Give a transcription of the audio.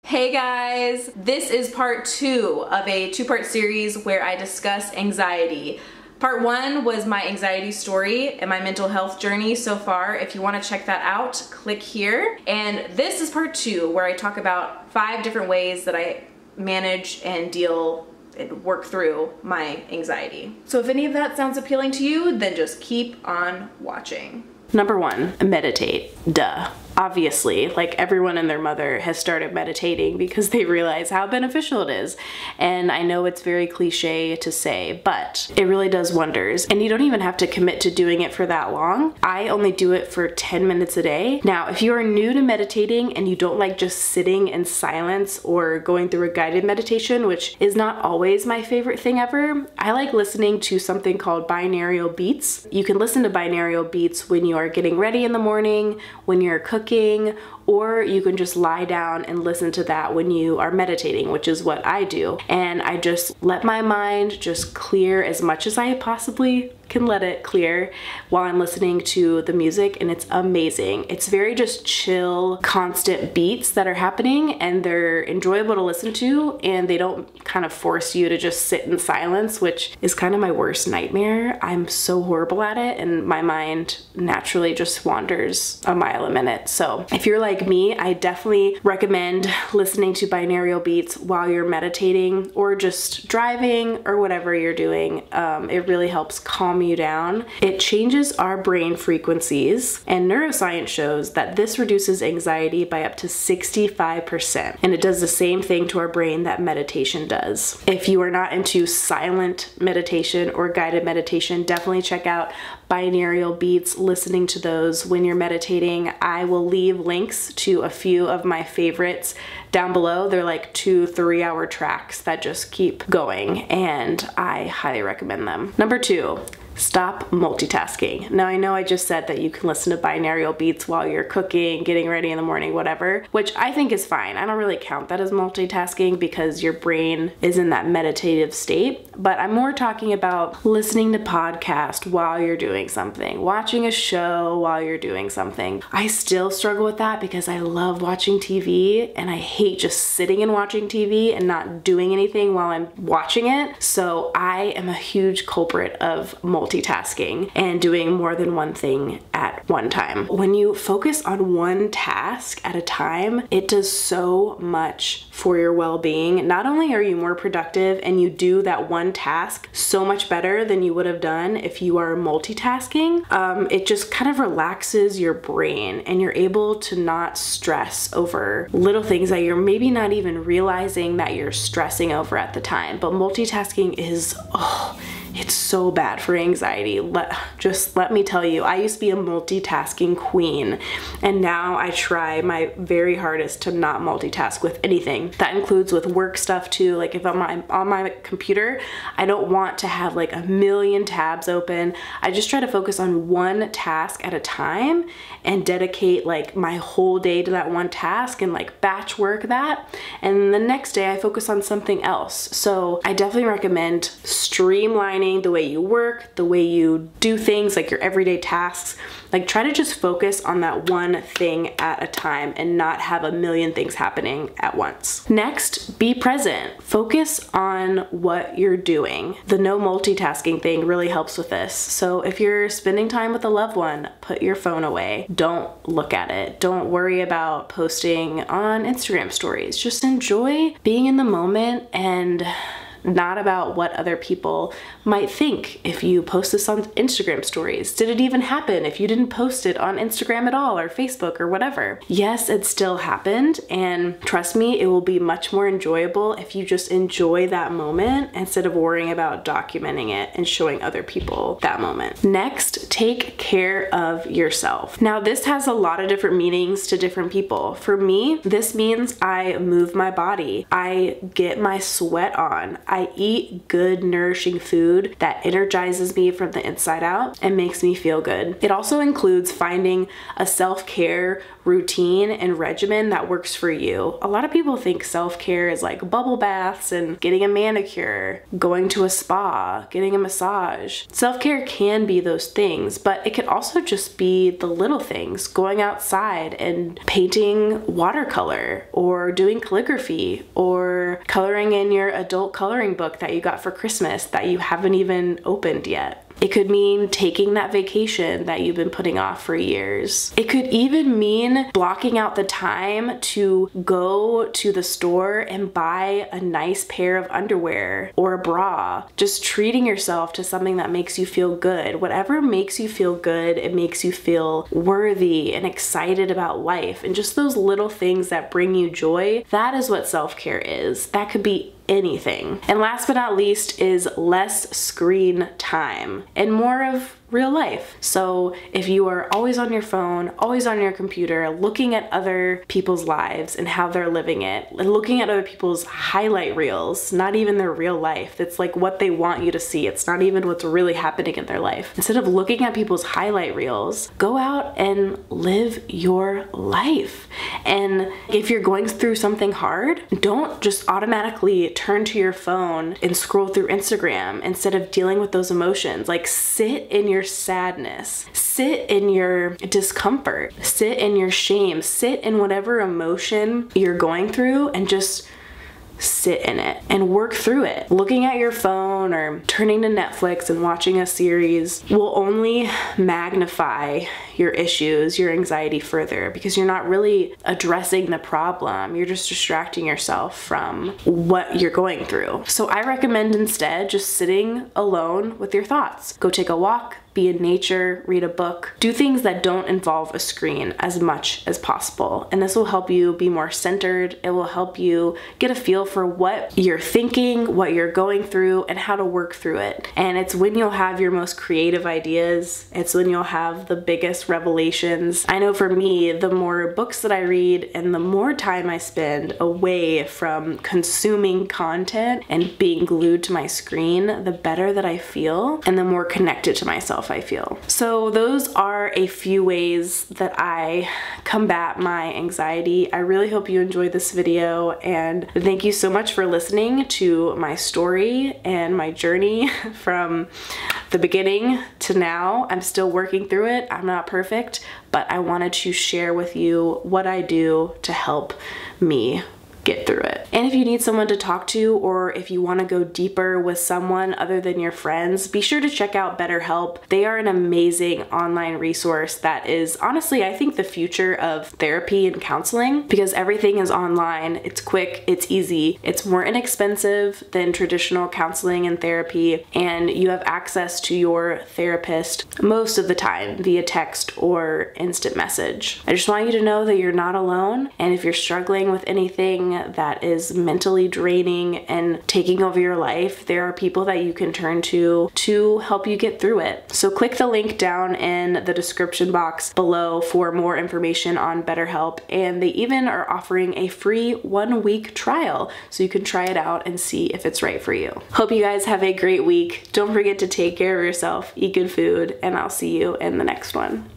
Hey guys, this is part 2 of a 2-part series where I discuss anxiety. Part 1 was my anxiety story and my mental health journey so far. If you want to check that out, click here. And this is part 2 where I talk about 5 different ways that I manage and deal and work through my anxiety. So if any of that sounds appealing to you, then just keep on watching. Number 1, meditate. Duh. Obviously, like everyone and their mother has started meditating because they realize how beneficial it is. And I know it's very cliche to say, but it really does wonders. And you don't even have to commit to doing it for that long. I only do it for 10 minutes a day. Now, if you are new to meditating and you don't like just sitting in silence or going through a guided meditation, which is not always my favorite thing ever, I like listening to something called binaural beats. You can listen to binaural beats when you are getting ready in the morning, when you're cooking, or you can just lie down and listen to that when you are meditating, which is what I do. And I just let my mind just clear as much as I possibly can let it clear while I'm listening to the music, and it's amazing. It's very just chill, constant beats that are happening, and they're enjoyable to listen to, and they don't kind of force you to just sit in silence, which is kind of my worst nightmare. I'm so horrible at it, and my mind naturally just wanders a mile a minute. So if you're like me, I definitely recommend listening to binaural beats while you're meditating or just driving or whatever you're doing. It really helps calm you down. It changes our brain frequencies, and neuroscience shows that this reduces anxiety by up to 65%. And it does the same thing to our brain that meditation does. If you are not into silent meditation or guided meditation, definitely check out binaural beats, listening to those when you're meditating. I will leave links to a few of my favorites down below. They're like 2-3 hour tracks that just keep going, and I highly recommend them. Number 2, stop multitasking. Now, I know I just said that you can listen to binaural beats while you're cooking, getting ready in the morning, whatever, which I think is fine. I don't really count that as multitasking because your brain is in that meditative state, but I'm more talking about listening to podcasts while you're doing something, watching a show while you're doing something. I still struggle with that because I love watching TV, and I hate just sitting and watching TV and not doing anything while I'm watching it. So I am a huge culprit of multitasking and doing more than one thing at one time. When you focus on one task at a time, it does so much for your well-being. Not only are you more productive and you do that one task so much better than you would have done if you are multitasking, it just kind of relaxes your brain, and you're able to not stress over little things that you're maybe not even realizing that you're stressing over at the time. But multitasking is, it's so bad for anxiety. Just let me tell you, I used to be a multitasking queen, and now I try my very hardest to not multitask with anything. That includes with work stuff too. Like if I'm on my computer, I don't want to have like a million tabs open. I just try to focus on one task at a time and dedicate like my whole day to that one task and like batch work that. And the next day I focus on something else. So I definitely recommend streamlining the way you work, the way you do things, like your everyday tasks. Like try to just focus on that one thing at a time and not have a million things happening at once. Next, be present. Focus on what you're doing. The no multitasking thing really helps with this. So if you're spending time with a loved one, put your phone away. Don't look at it. Don't worry about posting on Instagram stories. Just enjoy being in the moment and not about what other people might think if you post this on Instagram stories. Did it even happen if you didn't post it on Instagram at all or Facebook or whatever? Yes, it still happened, and trust me, it will be much more enjoyable if you just enjoy that moment instead of worrying about documenting it and showing other people that moment. Next, take care of yourself. Now, this has a lot of different meanings to different people. For me, this means I move my body. I get my sweat on. I eat good, nourishing food that energizes me from the inside out and makes me feel good. It also includes finding a self-care routine and regimen that works for you. A lot of people think self-care is like bubble baths and getting a manicure, going to a spa, getting a massage. Self-care can be those things, but it could also just be the little things, going outside and painting watercolor or doing calligraphy or coloring in your adult coloring book that you got for Christmas that you haven't even opened yet. It could mean taking that vacation that you've been putting off for years. It could even mean blocking out the time to go to the store and buy a nice pair of underwear or a bra. Just treating yourself to something that makes you feel good. Whatever makes you feel good, it makes you feel worthy and excited about life. And just those little things that bring you joy, that is what self-care is. That could be anything. And last but not least is less screen time and more of real life. So if you are always on your phone, always on your computer, looking at other people's lives and how they're living it, and looking at other people's highlight reels, not even their real life. It's like what they want you to see. It's not even what's really happening in their life. Instead of looking at people's highlight reels, go out and live your life. And if you're going through something hard, don't just automatically turn to your phone and scroll through Instagram instead of dealing with those emotions. Like, sit in your sadness, sit in your discomfort, sit in your shame, sit in whatever emotion you're going through and just sit in it and work through it. Looking at your phone or turning to Netflix and watching a series will only magnify your issues, your anxiety further, because you're not really addressing the problem. You're just distracting yourself from what you're going through. So I recommend instead just sitting alone with your thoughts. Go take a walk, be in nature, read a book, do things that don't involve a screen as much as possible. And this will help you be more centered. It will help you get a feel for what you're thinking, what you're going through, and how to work through it. And it's when you'll have your most creative ideas. It's when you'll have the biggest revelations. I know for me, the more books that I read and the more time I spend away from consuming content and being glued to my screen, the better that I feel and the more connected to myself I feel. So those are a few ways that I combat my anxiety. I really hope you enjoyed this video, and thank you so much for listening to my story and my journey from the beginning to now. I'm still working through it. I'm not perfect, but I wanted to share with you what I do to help me get through it. And if you need someone to talk to, or if you want to go deeper with someone other than your friends, be sure to check out BetterHelp. They are an amazing online resource that is honestly, I think, the future of therapy and counseling, because everything is online. It's quick, it's easy, it's more inexpensive than traditional counseling and therapy, and you have access to your therapist most of the time via text or instant message. I just want you to know that you're not alone, and if you're struggling with anything that is mentally draining and taking over your life, there are people that you can turn to help you get through it. So click the link down in the description box below for more information on BetterHelp, and they even are offering a free 1-week trial so you can try it out and see if it's right for you. Hope you guys have a great week. Don't forget to take care of yourself, eat good food, and I'll see you in the next one.